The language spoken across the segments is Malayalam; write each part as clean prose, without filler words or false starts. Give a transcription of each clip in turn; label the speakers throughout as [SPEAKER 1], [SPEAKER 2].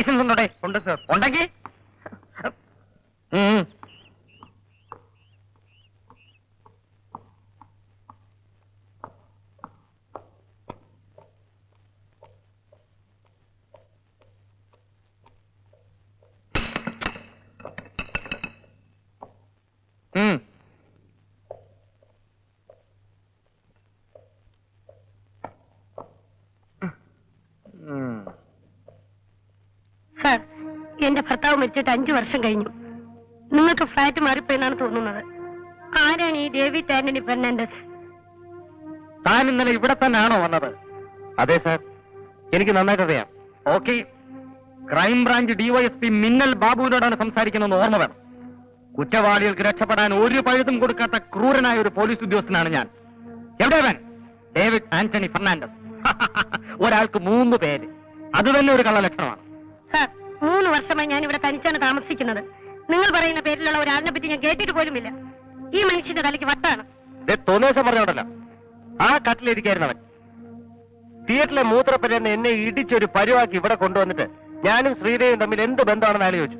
[SPEAKER 1] ലൈസൻസ് ഉണ്ടോടെ?
[SPEAKER 2] ഉണ്ട് സർ.
[SPEAKER 1] ഉണ്ടെങ്കിൽ
[SPEAKER 3] സാർ, എന്റെ ഭർത്താവ് മരിച്ചിട്ട് 5 വർഷം കഴിഞ്ഞു. നിങ്ങൾക്ക് ഫ്ലാറ്റ് മാറിപ്പോയെന്നാണ് തോന്നുന്നത്. ആരാണ് ഈ ഡേവിഡ് ആന്റണി ഫെർണാണ്ടസ്?
[SPEAKER 1] താൻ ഇന്നലെ ഇവിടെ തന്നെയാണോ വന്നത്?
[SPEAKER 2] അതെ സാർ, എനിക്ക് നന്നായിട്ട് അറിയാം.
[SPEAKER 1] ഓക്കെ. ക്രൈംബ്രാഞ്ച് ഡിവൈഎസ്പി മിന്നൽ ബാബുവിനോടാണ് സംസാരിക്കുന്നതെന്ന് ഓർമ്മ വേണം. കുറ്റവാളികൾക്ക് രക്ഷപ്പെടാൻ ഒരു പഴുതും കൊടുക്കാത്ത ക്രൂരനായ ഒരു പോലീസ് ഉദ്യോഗസ്ഥനാണ് ഞാൻ. എവിടെവൻ? David Antony Fernandes. ഒരാൾക്ക് 3 പേര്. അത് തന്നെ ഒരു കള്ളലക്ഷണമാണ്.
[SPEAKER 3] സാർ, 3 വർഷമായി ഞാൻ ഇവിടെ തനിച്ചാണ് താമസിക്കുന്നത്. നിങ്ങൾ പറയുന്ന പേരിലുള്ള ഒരാളിനെ പറ്റി ഞാൻ കേട്ടിട്ട് പോലുമില്ല. ഈ മനുഷ്യന്റെ തലയ്ക്ക് വട്ടാണ്.
[SPEAKER 2] തോന്നിയ പറഞ്ഞോണ്ടല്ലോ, ആ കട്ടിലിരിക്കായിരുന്നവൻ തിയേറ്ററിലെ മൂത്രപ്പരെന്ന് എന്നെ ഇടിച്ചൊരു പരിവാക്കി ഇവിടെ കൊണ്ടുവന്നിട്ട് ഞാനും ശ്രീദേവിയും തമ്മിൽ എന്ത് ബന്ധമാണെന്ന് ആലോചിച്ചു.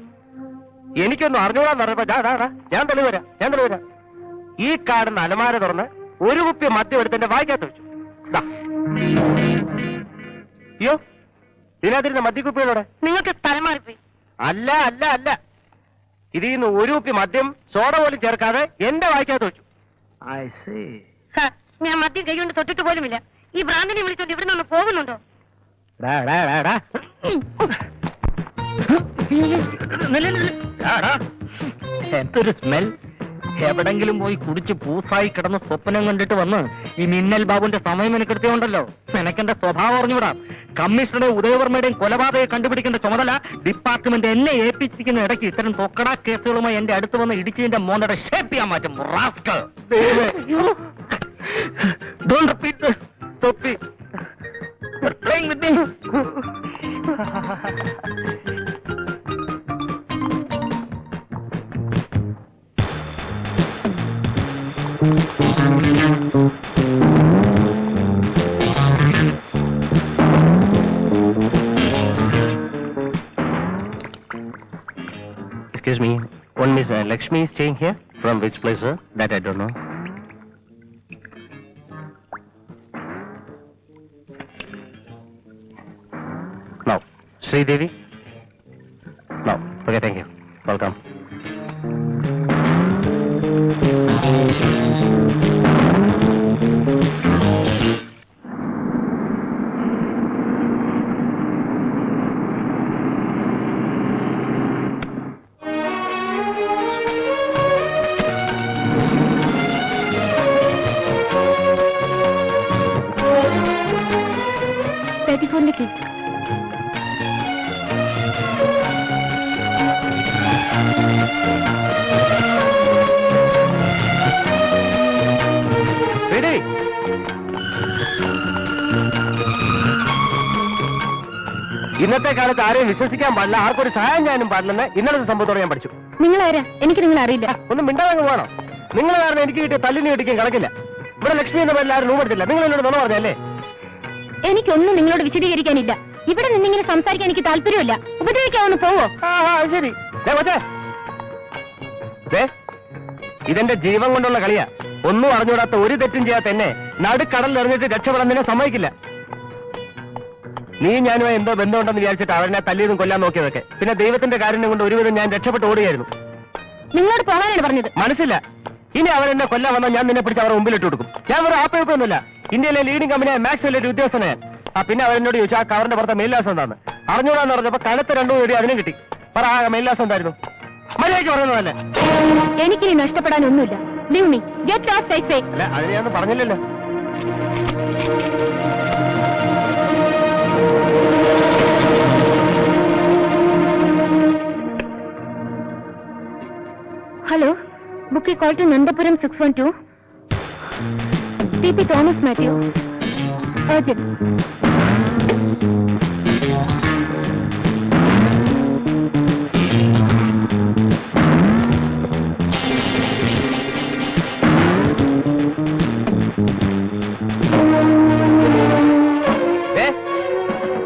[SPEAKER 2] എനിക്കൊന്നും അറിഞ്ഞൂടാന്ന് പറഞ്ഞപ്പോ ഞാൻ തെളിവരാം. ഈ കാണുന്ന അലമാര തുറന്ന് ഒരു കുപ്പി മദ്യം എടുത്ത് എന്റെ വായിക്കാത്ത വെച്ചു. അയ്യോ, ഇതിനകത്തിരുന്ന മദ്യക്കുപ്പികളോടെ
[SPEAKER 3] നിങ്ങൾക്ക് സ്ഥലം മാറിപ്പോയി.
[SPEAKER 2] അല്ല ഇതിന്ന് ഒരു കുപ്പി മദ്യം സോഡ പോലും ചേർക്കാതെ എന്റെ വായിക്കാത്ത വെച്ചു.
[SPEAKER 3] സാർ, ഞാൻ മദ്യം കൈകൊണ്ട് തൊട്ടിട്ട് പോലുമില്ല. ഈ ഭ്രാന്തിനെ വിളിച്ചോണ്ട് ഇവിടെ നിന്ന് പോകുന്നുണ്ടോ?
[SPEAKER 1] എന്തൊരു സ്മെൽ! എവിടെങ്കിലും പോയി കുടിച്ച് പൂസായി കിടന്ന് സ്വപ്നം കണ്ടിട്ട് വന്ന് ഈ മിന്നൽ ബാബുന്റെ സമയം എനിക്കെടുത്തുണ്ടല്ലോ. നിനക്കെന്റെ സ്വഭാവം അറിഞ്ഞുവിടാം. കമ്മീഷണറുടെ ഉദയവർമ്മയുടെയും കൊലപാതകം കണ്ടുപിടിക്കേണ്ട ചുമതല ഡിപ്പാർട്ട്മെന്റ് എന്നെ ഏൽപ്പിച്ചിരിക്കുന്ന ഇടയ്ക്ക് ഇത്തരം തൊക്കടാ കേസുകളുമായി എന്റെ അടുത്ത് വന്ന് ഇടിച്ചതിന്റെ മോന്റെ ഷേപ്പ് ചെയ്യാൻ മാറ്റും. Don't repeat this, Sophie. You're playing with me.
[SPEAKER 2] Excuse me, one Miss Lakshmi is staying here. From which place, sir? That I don't know. No. Sridevi? No. Okay, thank you. Welcome. ഇന്നത്തെ കാലത്ത് ആരെയും വിശ്വസിക്കാൻ പാടില്ല, ആർക്കൊരു സഹായം ചെയ്യാനും പാടില്ലെന്ന് ഇന്നലത്തെ സംഭവത്തോടെ ഞാൻ പഠിച്ചു.
[SPEAKER 3] നിങ്ങളാരാ? എനിക്ക് നിങ്ങളെ അറിയില്ല.
[SPEAKER 2] ഒന്നും മിണ്ടാതെ പോകണം. നിങ്ങൾ കാരണം എനിക്ക് കിട്ടിയ തല്ലിന് കിട്ടിക്കാൻ കണക്കില്ല. ഇവിടെ ലക്ഷ്മി എന്ന പേരിൽ ആരും റൂം എടുത്തില്ല. നിങ്ങൾ എന്നോട് നുണ പറഞ്ഞല്ലേ?
[SPEAKER 3] എനിക്കൊന്നും നിങ്ങളോട് വിശദീകരിക്കാനില്ല. ഇവിടെ നിന്നിങ്ങനെ സംസാരിക്കാൻ എനിക്ക് താല്പര്യമില്ല. ഉപദ്രവിക്കാവുന്ന പോവോ?
[SPEAKER 2] ശരി. ഇതെന്റെ ജീവൻ കൊണ്ടുള്ള കളിയാ. ഒന്നും അറിഞ്ഞൂടാത്ത ഒരു തെറ്റും ചെയ്യാത്ത എന്നെ നടുക്കടലിൽ എറിഞ്ഞിട്ട് രക്ഷപ്പെടാൻ നിന്നെ സമ്മതിക്കില്ല. നീ ഞാനുമായി എന്തോ ബന്ധമുണ്ടെന്ന് വിചാരിച്ചിട്ട് അവരെ തല്ലിയതും കൊല്ലാൻ നോക്കിയതൊക്കെ. പിന്നെ ദൈവത്തിന്റെ കാരുണ്യം കൊണ്ട് ഒരുവിധം ഞാൻ രക്ഷപ്പെട്ട് ഓടുകയായിരുന്നു.
[SPEAKER 3] നിങ്ങളോട് പോകാനാണ് പറഞ്ഞത്.
[SPEAKER 2] മനസ്സില്ല. ഇനി അവരെന്നെ കൊല്ലാൻ വന്നാൽ ഞാൻ നിന്നെ പിടിച്ച് അവരെ മുമ്പിലിട്ട് കൊടുക്കും. ഞാൻ വേറെ ആപ്പയൊക്കൊന്നുമില്ല. ഇന്ത്യയിലെ ലീഡിംഗ് കമ്പനിയായ മാക്സിലെ ഒരു ഉദ്യോഗസ്ഥനെ. പിന്നെ അവരെന്നോട് ചോദിച്ചു ആ കവറിന്റെ പുറത്തെ മേൽലാസം എന്താന്ന്. അറിഞ്ഞൂടാന്ന് പറഞ്ഞപ്പോ കനത്ത് 2 കോടി അതിനും കിട്ടി. പറ, ആ മേൽലാസം എന്തായിരുന്നു? മര്യാദയ്ക്ക് പറയുന്നതല്ലേ?
[SPEAKER 3] എനിക്കിനി നഷ്ടപ്പെടാനൊന്നുമില്ല.
[SPEAKER 2] അല്ല, അതിന് ഞാൻ പറഞ്ഞില്ലല്ലോ.
[SPEAKER 3] Hello, book call to Nandapuram 612. TP Thomas Mathew. Urgent.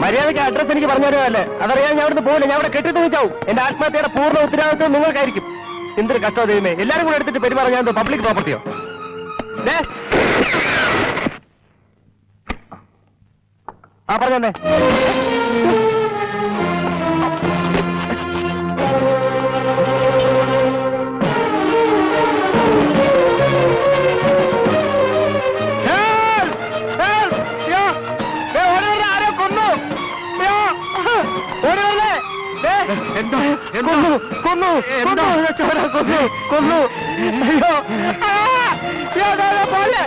[SPEAKER 2] മര്യാദയ്ക്ക് അഡ്രസ് എനിക്ക് പറഞ്ഞു തരുമല്ലേ? അതറിയാൻ ഞാൻ അവിടുന്ന് പോകില്ല. ഞാൻ അവിടെ കെട്ടിട്ട് വെച്ചാവും. എന്റെ ആത്മഹത്യയുടെ പൂർണ്ണ ഉത്തരവാദിത്വം നിങ്ങൾക്കായിരിക്കും. എന്തൊരു കഷ്ടം ദൈവമേ. എല്ലാരും കൂടെ എടുത്തിട്ട് പെരുമാറാൻ ഞാൻ പബ്ലിക് പ്രോപ്പർട്ടിയോ? ആ പറഞ്ഞേ. കൊന്നു ചോര കൊന്നു കൊന്നു. അയ്യോ പോലെ.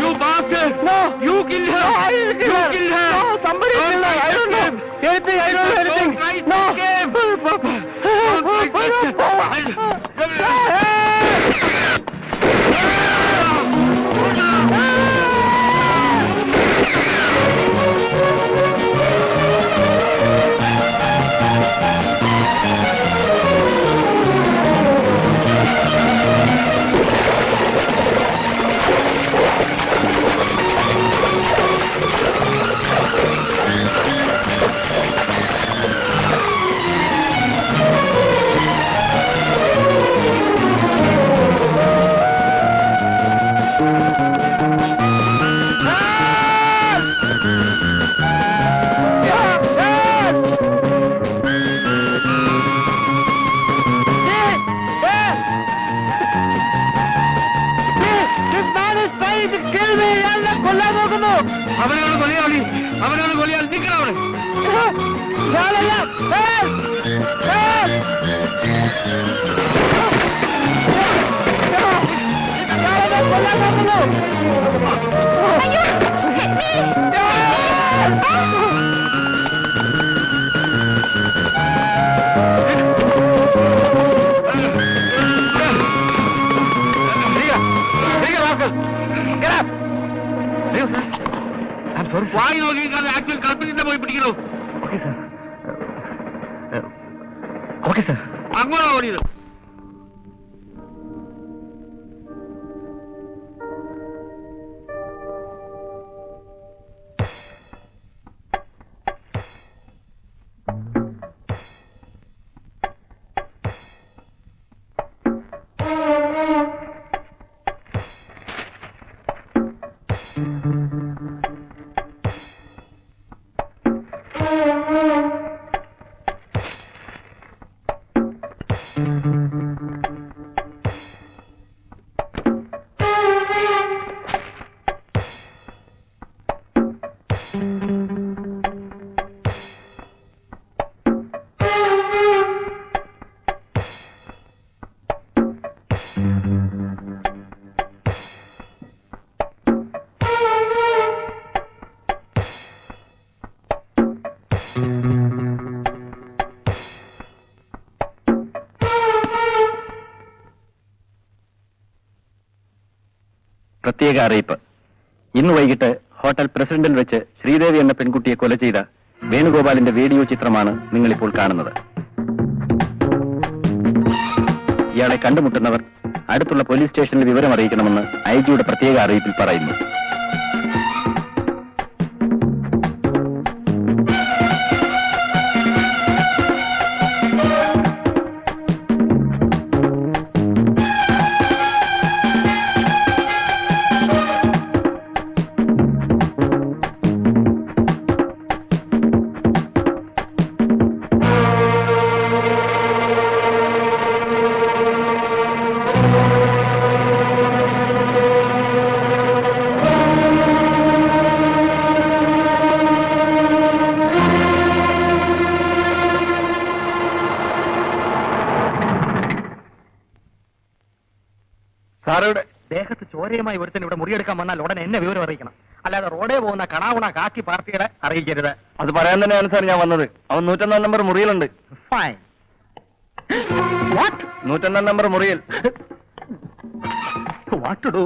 [SPEAKER 2] You bastard! No! You kill her! You kill her! No! Somebody kill her! I don't know anything! I don't know anything! No! അവനാണ് കൊലയാളി. അവനാണ് കൊലയാളി. നിൽക്കണവിടെ. വായി നോക്കി ആക്ച്വൽ കൽപ്പറ്റിന്റെ പോയി പിടിക്കണോ?
[SPEAKER 1] Okay sir.
[SPEAKER 2] അങ്ങോട്ടാ ഓടിയത്.
[SPEAKER 1] പ്രത്യേക അറിയിപ്പ്. ഇന്ന് വൈകിട്ട് ഹോട്ടൽ പ്രസിഡന്റിൽ വെച്ച് ശ്രീദേവി എന്ന പെൺകുട്ടിയെ കൊല ചെയ്ത വേണുഗോപാലിന്റെ വീഡിയോ ചിത്രമാണ് നിങ്ങളിപ്പോൾ കാണുന്നത്. ഇയാളെ കണ്ടുമുട്ടുന്നവർ അടുത്തുള്ള പോലീസ് സ്റ്റേഷനിൽ വിവരം അറിയിക്കണമെന്ന് ഐജിയുടെ പ്രത്യേക അറിയിപ്പിൽ പറയുന്നു.
[SPEAKER 2] സാറുടെ
[SPEAKER 1] ദേഹത്ത് ചോരയുമായി ഒരുത്തൻ ഇവിടെ മുറിയെടുക്കാൻ വന്നാൽ ഉടനെ എന്നെ വിവരം അറിയിക്കണം. അല്ലാതെ റോഡേ പോകുന്ന കണാവുണ കാക്കി പാർട്ടിയുടെ അറിയിക്കരുത്.
[SPEAKER 2] അത് പറയാൻ തന്നെയാണ് സാർ ഞാൻ വന്നത്. അവൻ 101 നമ്പർ മുറിയിലുണ്ട്.
[SPEAKER 1] ഫൈൻ. വാട്ട്?
[SPEAKER 2] 101 നമ്പർ മുറിയിൽ.
[SPEAKER 1] What to do?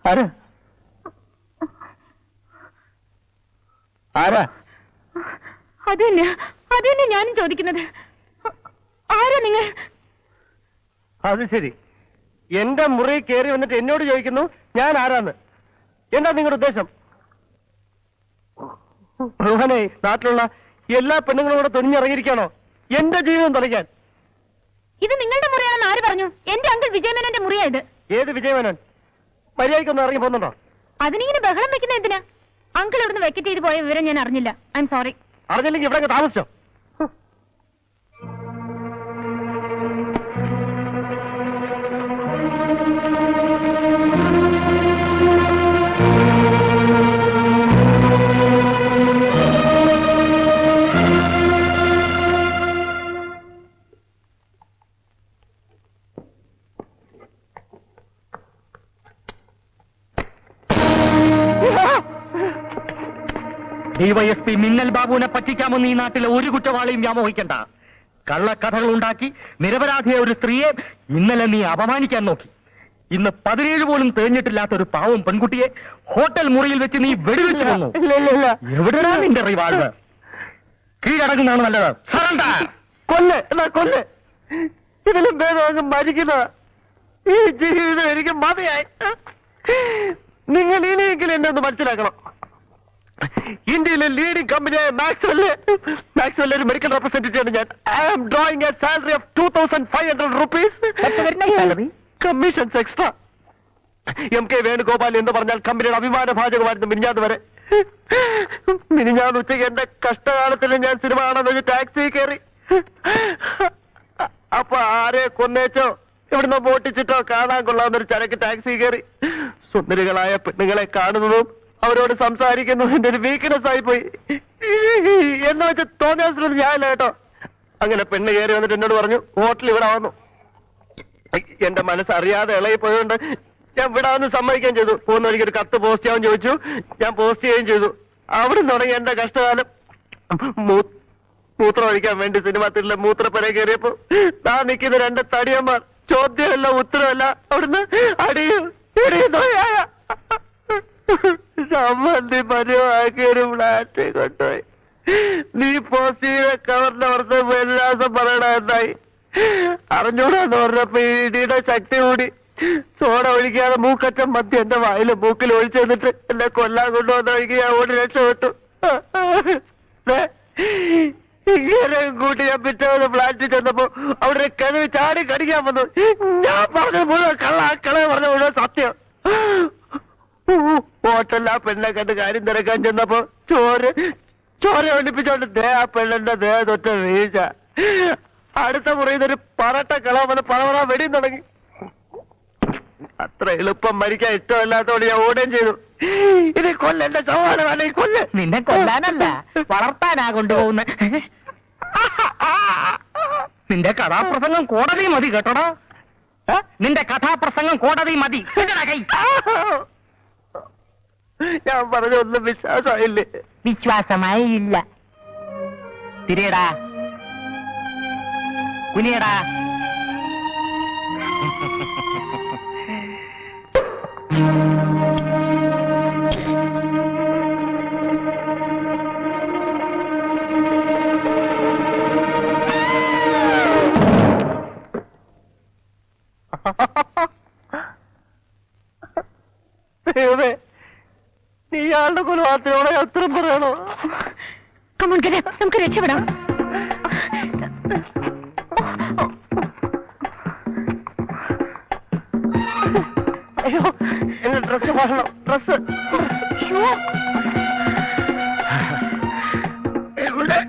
[SPEAKER 2] ആരാ ആരാ?
[SPEAKER 3] അതന്നെ ഞാനും ചോദിക്കുന്നത്. ആരാ നിങ്ങൾ?
[SPEAKER 2] അത് ശരി, എന്റെ മുറി കയറി വന്നിട്ട് എന്നോട് ചോദിക്കുന്നു ഞാൻ ആരാന്ന്. എന്താ നിങ്ങളുടെ ഉദ്ദേശം? ഭഗവാനെ, നാട്ടിലുള്ള എല്ലാ പെണ്ണുങ്ങളും കൂടെ തുനിഞ്ഞിറങ്ങിയിരിക്കാണോ എന്റെ ജീവിതം തുലയ്ക്കാൻ?
[SPEAKER 3] ഇത് നിങ്ങളുടെ മുറിയാണെന്ന് ആര് പറഞ്ഞു? എന്റെ അങ്കിൾ വിജയമേനന്റെ മുറിയായത്.
[SPEAKER 2] ഏത് വിജയമേനൻ? മര്യാദയ്ക്കൊന്നും ഇറങ്ങി പോകുന്നുണ്ടോ?
[SPEAKER 3] അതിനിങ്ങനെ ബഹളം വെക്കുന്ന എന്തിനാ? അങ്കിൾ ഇവിടുന്ന് വെക്കറ്റ് ചെയ്ത് പോയ വിവരം ഞാൻ അറിഞ്ഞില്ല. I am sorry.
[SPEAKER 2] അറിഞ്ഞില്ലെങ്കിൽ ഇവിടെ താമസിച്ചോ?
[SPEAKER 1] ഡിവൈഎസ്പി മിന്നൽ ബാബുവിനെ പറ്റിക്കാമെന്ന് ഈ നാട്ടിലെ ഒരു കുറ്റവാളിയും വ്യാമോഹിക്കണ്ട. കള്ളക്കഥകൾ ഉണ്ടാക്കി നിരപരാധിയായ ഒരു സ്ത്രീയെ ഇന്നലെ നീ അപമാനിക്കാൻ നോക്കി. ഇന്ന് 17 പോലും തികഞ്ഞിട്ടില്ലാത്ത ഒരു പാവം പെൺകുട്ടിയെ ഹോട്ടൽ മുറിയിൽ വെച്ച് നീ വെടിവെച്ചു വന്നു. എവിടെയാ നിന്റെ റിവാൾവർ? കീഴടങ്ങുന്നതാണ് നല്ലത്. സറണ്ടർ.
[SPEAKER 2] കൊല്ല് എന്നാ കൊല്ല്. ഇതിലും ഭേദം അങ്ങ് മരിക്കുന്ന ഈ ജീവിതം എനിക്ക് മതിയായി. നിങ്ങൾ ഇനിയെങ്കിലും എന്നെ ഒന്ന് മനസ്സിലാക്കണം. ഇന്ത്യയിലെ ലീഡിംഗ് കമ്പനിയായ മാക്സ്വെൽ ഒരു മെഡിക്കൽ റെപ്രസെന്റേറ്റീവ് ഞാൻ. I am drawing a salary of 2500 rupees. Commissions extra. MK Venugopal എന്ന് പറഞ്ഞാൽ കമ്പനിയുടെ അഭിമാന ഭാജകമായിരുന്നു മിനിഞ്ഞാന്ന് വരെ. മിനിഞ്ഞാന്ന് ഉച്ചയ്ക്ക് എന്റെ കഷ്ടകാലത്തിൽ ഞാൻ സിനിമ കാണാൻ വെച്ച് ടാക്സി കയറി. അപ്പൊ ആരെ കൊന്നേച്ചോ ഇവിടുന്ന് മോട്ടിച്ചിട്ടോ കാണാൻ കൊള്ളാവുന്നൊരു ചരക്ക് ടാക്സി കയറി. സുന്ദരികളായ പെണ്ണുങ്ങളെ കാണുന്നതും അവരോട് സംസാരിക്കുന്നു എന്റെ ഒരു വീക്ക്നെസ് ആയിപ്പോയി. എന്ന് വെച്ച് തോന്നിയാൽ ഞാനില്ല കേട്ടോ. അങ്ങനെ പെണ്ണ് കയറി വന്നിട്ട് എന്നോട് പറഞ്ഞു ഹോട്ടൽ ഇവിടെ വന്നു. എന്റെ മനസ്സറിയാതെ ഇളകി പോയതുകൊണ്ട് ഞാൻ വിടാമെന്ന് സമ്മതിക്കുകയും ചെയ്തു. പോകുന്ന വഴിക്ക് ഒരു കത്ത് പോസ്റ്റ് ചെയ്യാൻ ചോദിച്ചു. ഞാൻ പോസ്റ്റ് ചെയ്യുകയും ചെയ്തു. അവിടെ തുടങ്ങി എന്റെ കഷ്ടകാലം. മൂത്രം ഒഴിക്കാൻ വേണ്ടി സിനിമാ തിരിലെ മൂത്രപ്പര കയറിയപ്പോ താൻ നിൽക്കുന്ന 2 തടിയന്മാർ ചോദ്യമല്ല ഉത്തരവല്ല അവിടുന്ന് അടിയും ഇടിയുന്നോയായ സംബന്ധി പരുവാക്കിയൊരു ഫ്ലാറ്റ് കൊണ്ടുപോയി. നീ പോസ്റ്റ് ചെയ്ത കവറിന്റെ പുറത്ത് വിലാസം പറയണ എന്തായി അറിഞ്ഞൂടാന്ന് പറഞ്ഞപ്പോ ഇടിയുടെ ശക്തി കൂടി സോഡ ഒഴിക്കാതെ മൂക്കറ്റം മദ്യം എന്റെ വായില് മൂക്കിൽ ഒഴിച്ചു തന്നിട്ട് എന്നെ കൊല്ലാൻ കൊണ്ടുവന്ന ഒഴിക്കുക ഞാൻ ഓടി രക്ഷപ്പെട്ടു. ഇങ്ങനെ കൂട്ടി ഞാൻ പിറ്റേ ഫ്ലാറ്റിൽ ചെന്നപ്പോ അവിടെ കിണവ് ചാടി കടിക്കാൻ വന്നു. ഞാൻ പറഞ്ഞത് മുഴുവൻ കള പറഞ്ഞ മുഴുവൻ സത്യം. ഹോട്ടലിൽ ആ പെണ്ണെ കണ്ട് കാര്യം തിരക്കാൻ ചെന്നപ്പോ ചോര ഒളിപ്പിച്ചോണ്ട് ആ പെണ്ണിന്റെ ദേഹത്തൊറ്റ വീഴ്ച. അടുത്ത മുറിയിൽ ഒരു പറട്ട കളവന്ന് പളവറ വെടിയും തുടങ്ങി. അത്ര എളുപ്പം മരിക്കാൻ ഇഷ്ടമല്ലാത്തോണ്ട് ഞാൻ ഓടുകയും ചെയ്തു. ഇത് കൊല്ലെന്റെ സവാളമാണ്. ഈ കൊല്ല്
[SPEAKER 1] നിന്നെ കൊല്ലാനല്ല വളർത്താനാ കൊണ്ടുപോകുന്ന. നിന്റെ കഥാപ്രസംഗം കോടതി മതി കേട്ടോടാ. നിന്റെ കഥാപ്രസംഗം കോടതി മതി.
[SPEAKER 2] ഞാൻ പറഞ്ഞൊന്നും വിശ്വാസമായില്ലേ?
[SPEAKER 1] വിശ്വാസമായി ഇല്ല. തിരിയടാ കുനിയടാ.
[SPEAKER 2] ദൈവമേ, നീ ഇയാളുടെ കൊലപാതകത്തിനോടെ ഉത്തരം പറയണോ?
[SPEAKER 3] നമുക്ക് രക്ഷപ്പെടാം.
[SPEAKER 2] അയ്യോ, എന്റെ ഡ്രസ് മാറണം. ഡ്രസ് എവിടെ?